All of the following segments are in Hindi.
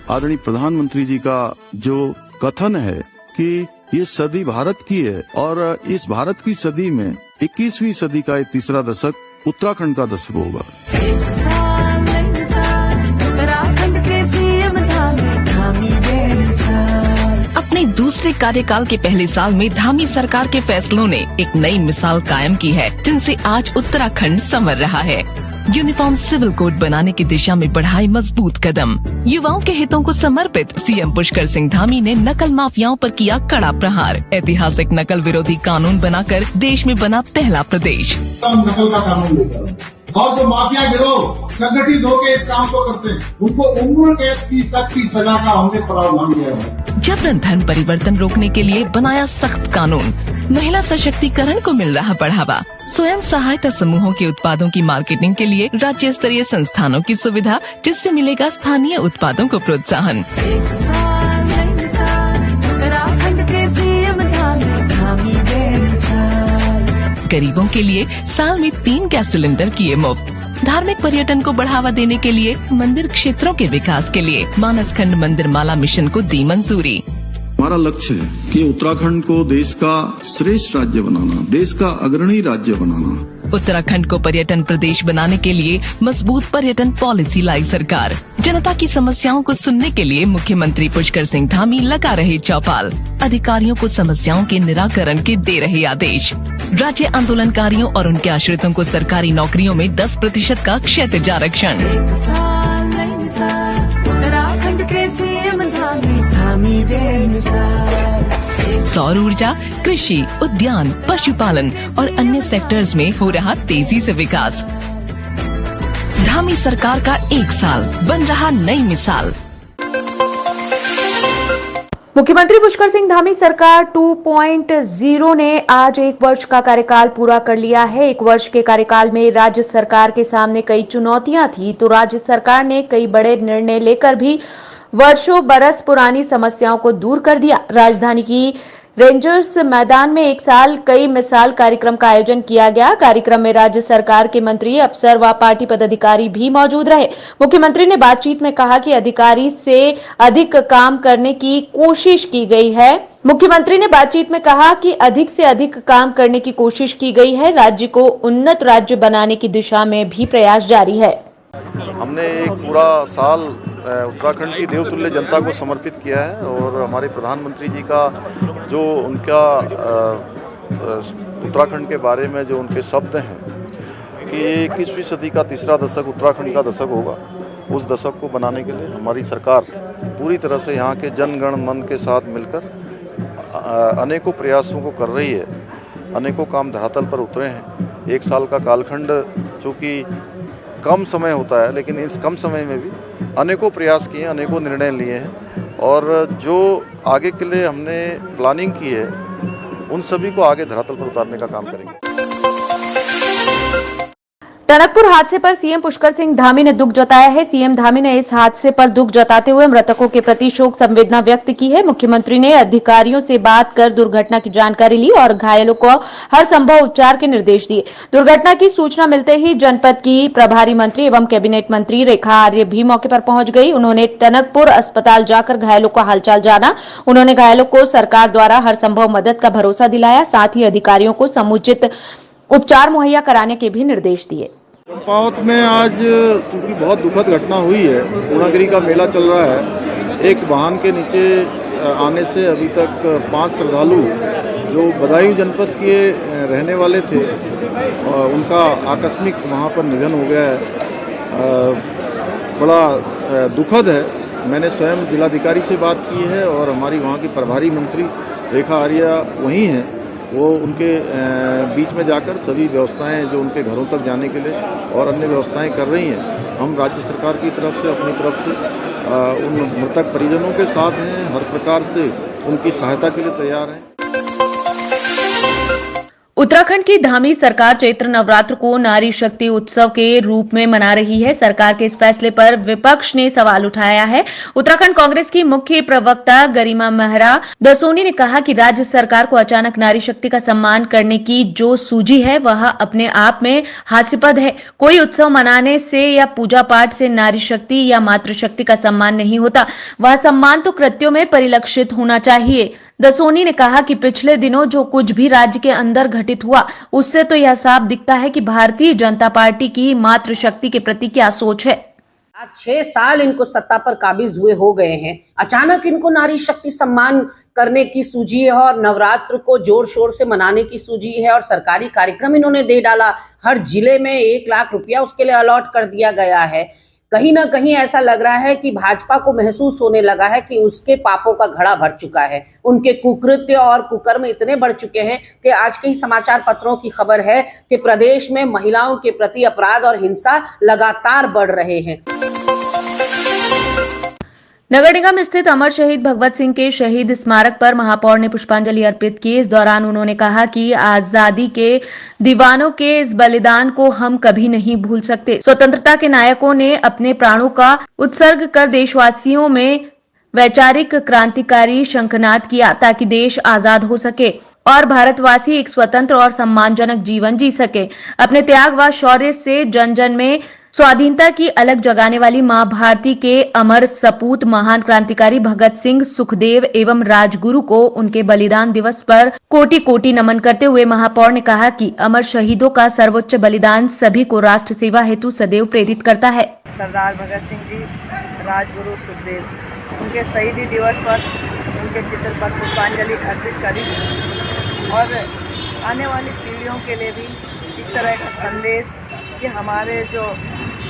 आदरणीय प्रधानमंत्री जी का जो कथन है कि ये सदी भारत की है और इस भारत की सदी में 21वीं सदी का ये तीसरा दशक उत्तराखंड का दशक होगा। अपने दूसरे कार्यकाल के पहले साल में धामी सरकार के फैसलों ने एक नई मिसाल कायम की है, जिनसे आज उत्तराखंड संवर रहा है। यूनिफॉर्म सिविल कोड बनाने की दिशा में बढ़ाए मजबूत कदम। युवाओं के हितों को समर्पित सीएम पुष्कर सिंह धामी ने नकल माफियाओं पर किया कड़ा प्रहार। ऐतिहासिक नकल विरोधी कानून बनाकर देश में बना पहला प्रदेश। नकल का कानून लेकर और जो माफिया गिरोह संगठित होकर इस काम को करते हैं, उनको उम्र कैद तक की सजा का हमने प्रावधान किया है। जबरन धन परिवर्तन रोकने के लिए बनाया सख्त कानून। महिला सशक्तिकरण को मिल रहा बढ़ावा। स्वयं सहायता समूहों के उत्पादों की मार्केटिंग के लिए राज्य स्तरीय संस्थानों की सुविधा, जिससे मिलेगा स्थानीय उत्पादों को प्रोत्साहन। गरीबों के लिए साल में 3 गैस सिलेंडर किए मुफ्त। धार्मिक पर्यटन को बढ़ावा देने के लिए मंदिर क्षेत्रों के विकास के लिए मानसखंड मंदिर माला मिशन को दी मंजूरी। हमारा लक्ष्य है कि उत्तराखंड को देश का श्रेष्ठ राज्य बनाना, देश का अग्रणी राज्य बनाना। उत्तराखंड को पर्यटन प्रदेश बनाने के लिए मजबूत पर्यटन पॉलिसी लाई सरकार। जनता की समस्याओं को सुनने के लिए मुख्यमंत्री पुष्कर सिंह धामी लगा रहे चौपाल। अधिकारियों को समस्याओं के निराकरण के दे रहे आदेश। राज्य आंदोलनकारियों और उनके आश्रितों को सरकारी नौकरियों में 10% का क्षैतिज आरक्षण। सौर ऊर्जा, कृषि, उद्यान, पशुपालन और अन्य सेक्टर्स में हो रहा तेजी से विकास। धामी सरकार का 1 साल बन रहा नई मिसाल। मुख्यमंत्री पुष्कर सिंह धामी सरकार 2.0 ने आज 1 वर्ष का कार्यकाल पूरा कर लिया है। 1 वर्ष के कार्यकाल में राज्य सरकार के सामने कई चुनौतियां थी, तो राज्य सरकार ने कई बड़े निर्णय लेकर भी वर्षों बरस पुरानी समस्याओं को दूर कर दिया। राजधानी की रेंजर्स मैदान में 1 साल कई मिसाल कार्यक्रम का आयोजन किया गया। कार्यक्रम में राज्य सरकार के मंत्री, अफसर व पार्टी पदाधिकारी भी मौजूद रहे। मुख्यमंत्री ने बातचीत में कहा कि अधिकारी से अधिक काम करने की कोशिश की गई है। मुख्यमंत्री ने बातचीत में कहा कि अधिक से अधिक काम करने की कोशिश की गई है। राज्य को उन्नत राज्य बनाने की दिशा में भी प्रयास जारी है। हमने एक पूरा साल उत्तराखंड की देवतुल्य जनता को समर्पित किया है और हमारे प्रधानमंत्री जी का जो उनका उत्तराखंड के बारे में जो उनके शब्द हैं कि 21वीं सदी का तीसरा दशक उत्तराखंड का दशक होगा, उस दशक को बनाने के लिए हमारी सरकार पूरी तरह से यहाँ के जनगण मन के साथ मिलकर अनेकों प्रयासों को कर रही है। अनेकों काम धरातल पर उतरे हैं। 1 साल का कालखंड चूँकि कम समय होता है, लेकिन इस कम समय में भी अनेकों प्रयास किए, अनेकों निर्णय लिए हैं और जो आगे के लिए हमने प्लानिंग की है उन सभी को आगे धरातल पर उतारने का काम करेंगे। टनकपुर हादसे पर सीएम पुष्कर सिंह धामी ने दुख जताया है। सीएम धामी ने इस हादसे पर दुख जताते हुए मृतकों के प्रति शोक संवेदना व्यक्त की है। मुख्यमंत्री ने अधिकारियों से बात कर दुर्घटना की जानकारी ली और घायलों को हर संभव उपचार के निर्देश दिए। दुर्घटना की सूचना मिलते ही जनपद की प्रभारी मंत्री एवं कैबिनेट मंत्री रेखा आर्य भी मौके पर पहुंच गई। उन्होंने टनकपुर अस्पताल जाकर घायलों का हालचाल जाना। उन्होंने घायलों को सरकार द्वारा हर संभव मदद का भरोसा दिलाया। साथ ही अधिकारियों को समुचित उपचार मुहैया कराने के भी निर्देश दिए। चंपावत में आज चूंकि बहुत दुखद घटना हुई है, पूर्णागिरी का मेला चल रहा है। एक वाहन के नीचे आने से अभी तक 5 श्रद्धालु जो बदायूं जनपद के रहने वाले थे, उनका आकस्मिक वहां पर निधन हो गया है। बड़ा दुखद है। मैंने स्वयं जिलाधिकारी से बात की है और हमारी वहाँ की प्रभारी मंत्री रेखा आर्या वहीं हैं। वो उनके बीच में जाकर सभी व्यवस्थाएं जो उनके घरों तक जाने के लिए और अन्य व्यवस्थाएं कर रही हैं। हम राज्य सरकार की तरफ से अपनी तरफ से उन मृतक परिजनों के साथ हैं, हर प्रकार से उनकी सहायता के लिए तैयार हैं। उत्तराखंड की धामी सरकार चैत्र नवरात्र को नारी शक्ति उत्सव के रूप में मना रही है। सरकार के इस फैसले पर विपक्ष ने सवाल उठाया है। उत्तराखंड कांग्रेस की मुख्य प्रवक्ता गरिमा मेहरा दसोनी ने कहा कि राज्य सरकार को अचानक नारी शक्ति का सम्मान करने की जो सूझी है वह अपने आप में हास्यास्पद है। कोई उत्सव मनाने से या पूजा पाठ से नारी शक्ति या मातृशक्ति का सम्मान नहीं होता, वह सम्मान तो कृत्यों में परिलक्षित होना चाहिए। दसोनी ने कहा कि पिछले दिनों जो कुछ भी राज्य के अंदर घटित हुआ उससे तो यह साफ दिखता है कि भारतीय जनता पार्टी की मातृशक्ति के प्रति क्या सोच है। आज 6 साल इनको सत्ता पर काबिज हुए हो गए हैं, अचानक इनको नारी शक्ति सम्मान करने की सूझी है और नवरात्र को जोर शोर से मनाने की सूझी है और सरकारी कार्यक्रम इन्होंने दे डाला। हर जिले में 1 लाख रुपया उसके लिए अलॉट कर दिया गया है। कहीं ना कहीं ऐसा लग रहा है कि भाजपा को महसूस होने लगा है कि उसके पापों का घड़ा भर चुका है। उनके कुकृत्य और कुकर्म इतने बढ़ चुके हैं कि आज के ही समाचार पत्रों की खबर है कि प्रदेश में महिलाओं के प्रति अपराध और हिंसा लगातार बढ़ रहे हैं। नगर निगम स्थित अमर शहीद भगवत सिंह के शहीद स्मारक पर महापौर ने पुष्पांजलि अर्पित की। इस दौरान उन्होंने कहा कि आजादी के दीवानों के इस बलिदान को हम कभी नहीं भूल सकते। स्वतंत्रता के नायकों ने अपने प्राणों का उत्सर्ग कर देशवासियों में वैचारिक क्रांतिकारी शंखनाद किया ताकि देश आजाद हो सके और भारतवासी एक स्वतंत्र और सम्मानजनक जीवन जी सके। अपने त्याग व शौर्य से जन जन में स्वाधीनता की अलग जगाने वाली मां भारती के अमर सपूत महान क्रांतिकारी भगत सिंह, सुखदेव एवं राजगुरु को उनके बलिदान दिवस पर कोटि कोटि नमन करते हुए महापौर ने कहा कि अमर शहीदों का सर्वोच्च बलिदान सभी को राष्ट्र सेवा हेतु सदैव प्रेरित करता है। सरदार भगत सिंह जी, राजगुरु सुखदेव, उनके शहीदी दिवस पर उनके चित्र पर पुष्पांजलि अर्पित करी और आने वाली पीढ़ियों के लिए भी इस तरह का संदेश कि हमारे जो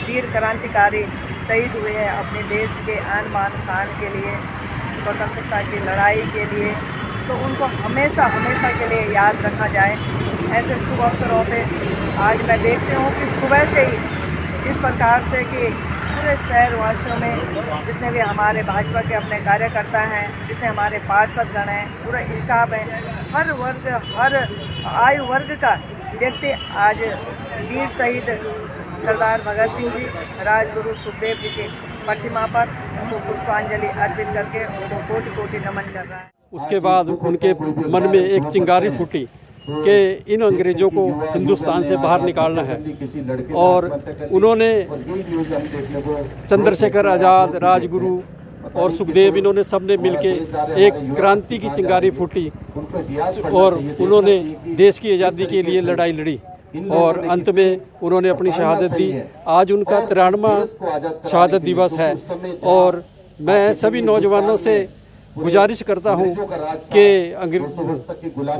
वीर क्रांतिकारी शहीद हुए हैं अपने देश के आन बान शान के लिए, स्वतंत्रता की लड़ाई के लिए, तो उनको हमेशा हमेशा के लिए याद रखा जाए। ऐसे शुभ अवसरों पे आज मैं देखती हूँ कि सुबह से ही जिस प्रकार से कि पूरे शहरवासियों में जितने भी हमारे भाजपा के अपने कार्यकर्ता हैं, जितने हमारे पार्षदगण हैं, पूरा स्टाफ है, हर वर्ग हर आयु वर्ग का व्यक्ति आज वीर शहीद सरदार भगत सिंह जी, राजगुरु सुखदेव जी की प्रतिमा पर उनको पुष्पांजलि अर्पित करके उनको कोटि कोटि नमन कर रहा है। उसके बाद उनके मन में एक चिंगारी फूटी कि इन अंग्रेजों को हिंदुस्तान से बाहर निकालना है और उन्होंने चंद्रशेखर आज़ाद, राजगुरु और सुखदेव, इन्होंने सबने मिलके एक क्रांति की चिंगारी फूटी और उन्होंने देश की आज़ादी के लिए लड़ाई लड़ी और अंत में उन्होंने अपनी शहादत दी। आज उनका 93वां शहादत दिवस है और मैं सभी नौजवानों से गुजारिश करता हूं कि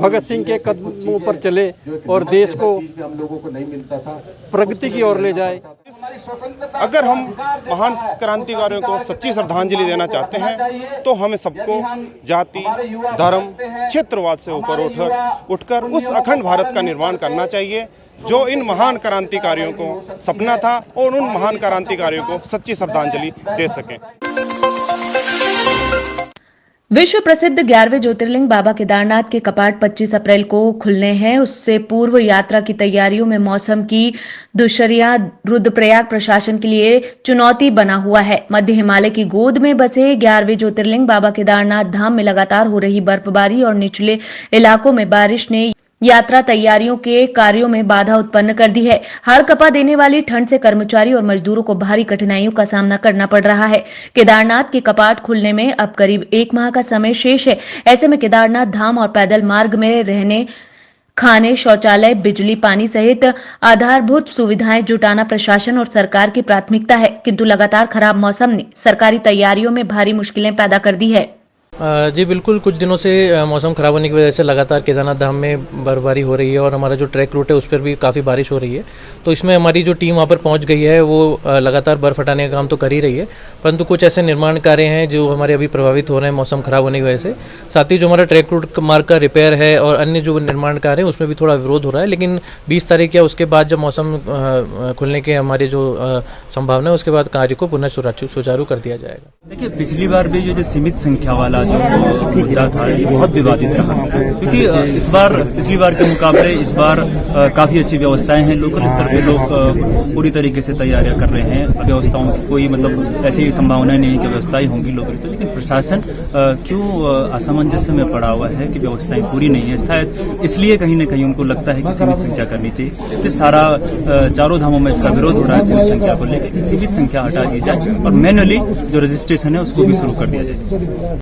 भगत सिंह के कदमों पर चले और देश को प्रगति की ओर ले जाए। अगर हम महान क्रांतिकारियों को सच्ची श्रद्धांजलि देना चाहते हैं तो हमें सबको जाति, धर्म, क्षेत्रवाद से ऊपर उठकर उस अखंड भारत का निर्माण करना चाहिए जो इन महान क्रांतिकारियों को सपना था और उन महान क्रांतिकारियों को सच्ची श्रद्धांजलि दे सकें। विश्व प्रसिद्ध 11वें ज्योतिर्लिंग बाबा केदारनाथ के कपाट 25 अप्रैल को खुलने हैं। उससे पूर्व यात्रा की तैयारियों में मौसम की दुश्चर्या रुद्रप्रयाग प्रशासन के लिए चुनौती बना हुआ है। मध्य हिमालय की गोद में बसे 11वें ज्योतिर्लिंग बाबा केदारनाथ धाम में लगातार हो रही बर्फबारी और निचले इलाकों में बारिश ने यात्रा तैयारियों के कार्यों में बाधा उत्पन्न कर दी है। हर कपा देने वाली ठंड से कर्मचारी और मजदूरों को भारी कठिनाइयों का सामना करना पड़ रहा है। केदारनाथ के कपाट खुलने में अब करीब 1 माह का समय शेष है। ऐसे में केदारनाथ धाम और पैदल मार्ग में रहने, खाने, शौचालय, बिजली, पानी सहित आधारभूत सुविधाएं जुटाना प्रशासन और सरकार की प्राथमिकता है, किंतु लगातार खराब मौसम ने सरकारी तैयारियों में भारी मुश्किलें पैदा कर दी है। जी बिल्कुल, कुछ दिनों से मौसम ख़राब होने की वजह से लगातार केदारनाथ धाम में बर्फबारी हो रही है और हमारा जो ट्रैक रूट है उस पर भी काफ़ी बारिश हो रही है। तो इसमें हमारी जो टीम वहाँ पर पहुँच गई है वो लगातार बर्फ़ हटाने का काम तो कर ही रही है, परंतु कुछ ऐसे निर्माण कार्य हैं जो हमारे अभी प्रभावित हो रहे हैं मौसम ख़राब होने की वजह से। साथ ही जो हमारा ट्रैक रूट मार्ग का रिपेयर है और अन्य जो निर्माण कार्य हैं उसमें भी थोड़ा विरोध हो रहा है, लेकिन 20 तारीख या उसके बाद जब मौसम खुलने के हमारी जो संभावना है उसके बाद कार्य को पुनः सुचारू कर दिया जाएगा। देखिए, पिछली बार भी जो सीमित संख्या वाला जो घेरा था ये बहुत विवादित रहा, क्योंकि इस बार पिछली बार के मुकाबले इस बार काफी अच्छी व्यवस्थाएं हैं। लोकल स्तर पे लोग पूरी तरीके से तैयारियां कर रहे हैं। व्यवस्थाओं की कोई मतलब ऐसी संभावना नहीं है कि व्यवस्थाएं होंगी लोकल स्तर, लेकिन प्रशासन क्यों असमंजस्य में पड़ा हुआ है कि व्यवस्थाएं पूरी नहीं है। शायद इसलिए कहीं न कहीं उनको लगता है कि सीमित संख्या करनी चाहिए। इससे सारा चारों धामों में इसका विरोध हो रहा है सीमित संख्या को लेकर। सीमित संख्या हटा दी जाए और मैनुअली जो रजिस्ट्रेशन है उसको भी शुरू कर दिया जाए।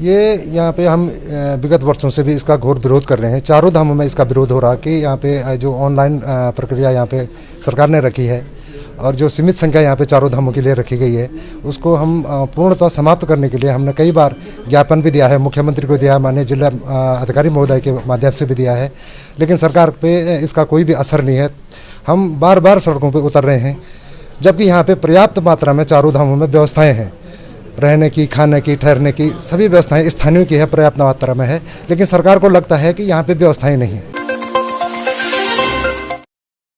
ये यहाँ पे हम विगत वर्षों से भी इसका घोर विरोध कर रहे हैं। चारों धामों में इसका विरोध हो रहा है कि यहाँ पे जो ऑनलाइन प्रक्रिया यहाँ पे सरकार ने रखी है और जो सीमित संख्या यहाँ पे चारों धामों के लिए रखी गई है, उसको हम पूर्णतः समाप्त करने के लिए हमने कई बार ज्ञापन भी दिया है, मुख्यमंत्री को दिया है, माननीय जिला अधिकारी महोदय के माध्यम से भी दिया है, लेकिन सरकार पे इसका कोई भी असर नहीं है। हम बार बार सड़कों पर उतर रहे हैं, जबकि यहाँ पे पर्याप्त मात्रा में चारों धामों में व्यवस्थाएं हैं, रहने की, खाने की, ठहरने की सभी व्यवस्थाएं स्थानीय की है, पर्याप्त मात्रा में है, लेकिन सरकार को लगता है कि यहाँ पे व्यवस्थाएं नहीं है।